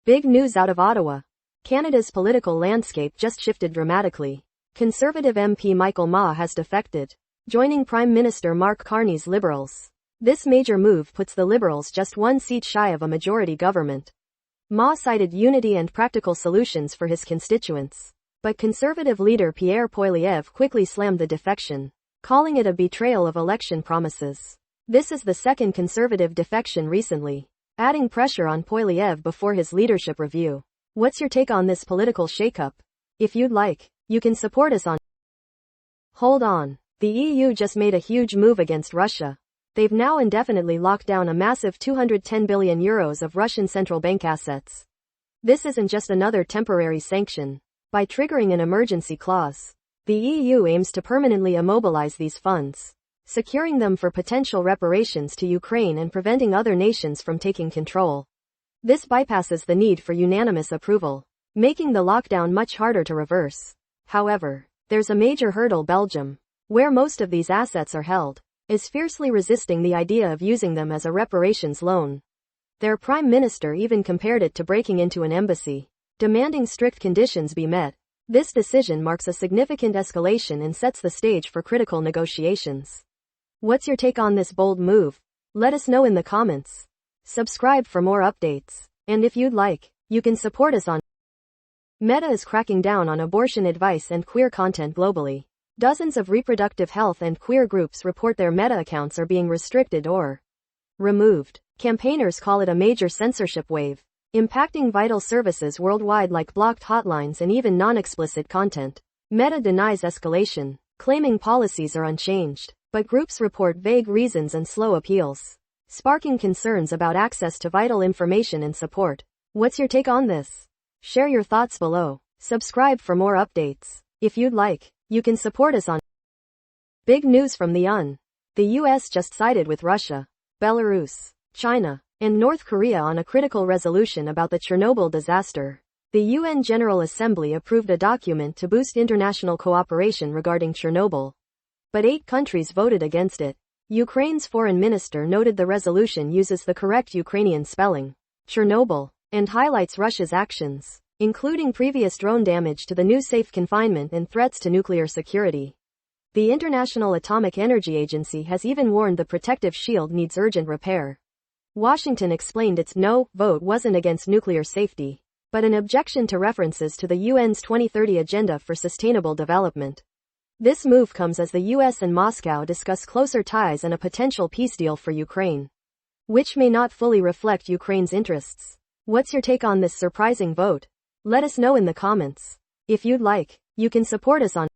Big news out of Ottawa. Canada's political landscape just shifted dramatically. Conservative MP Michael Ma has defected, joining Prime Minister Mark Carney's Liberals. This major move puts the Liberals just one seat shy of a majority government. Ma cited unity and practical solutions for his constituents. But Conservative leader Pierre Poilievre quickly slammed the defection, calling it a betrayal of election promises. This is the second Conservative defection recently, adding pressure on Poilievre before his leadership review. What's your take on this political shakeup? If you'd like, you can support us on. Hold on. The EU just made a huge move against Russia. They've now indefinitely locked down a massive €210 billion of Russian central bank assets. This isn't just another temporary sanction. By triggering an emergency clause, the EU aims to permanently immobilize these funds, securing them for potential reparations to Ukraine and preventing other nations from taking control. This bypasses the need for unanimous approval, making the lockdown much harder to reverse. However, there's a major hurdle. Belgium, where most of these assets are held, is fiercely resisting the idea of using them as a reparations loan. Their prime minister even compared it to breaking into an embassy, demanding strict conditions be met. This decision marks a significant escalation and sets the stage for critical negotiations. What's your take on this bold move? Let us know in the comments. Subscribe for more updates. And if you'd like, you can support us on. Meta is cracking down on abortion advice and queer content globally. Dozens of reproductive health and queer groups report their Meta accounts are being restricted or removed. Campaigners call it a major censorship wave, impacting vital services worldwide like blocked hotlines and even non-explicit content. Meta denies escalation, claiming policies are unchanged, but groups report vague reasons and slow appeals, sparking concerns about access to vital information and support. What's your take on this? Share your thoughts below. Subscribe for more updates. If you'd like, you can support us on. Big news from the UN. The US just sided with Russia, Belarus, China, and North Korea on a critical resolution about the Chernobyl disaster. The UN General Assembly approved a document to boost international cooperation regarding Chernobyl. But 8 countries voted against it. Ukraine's foreign minister noted the resolution uses the correct Ukrainian spelling, Chernobyl, and highlights Russia's actions, including previous drone damage to the new safe confinement and threats to nuclear security. The International Atomic Energy Agency has even warned the protective shield needs urgent repair. Washington explained its no vote wasn't against nuclear safety, but an objection to references to the UN's 2030 Agenda for Sustainable Development. This move comes as the US and Moscow discuss closer ties and a potential peace deal for Ukraine, which may not fully reflect Ukraine's interests. What's your take on this surprising vote? Let us know in the comments. If you'd like, you can support us on.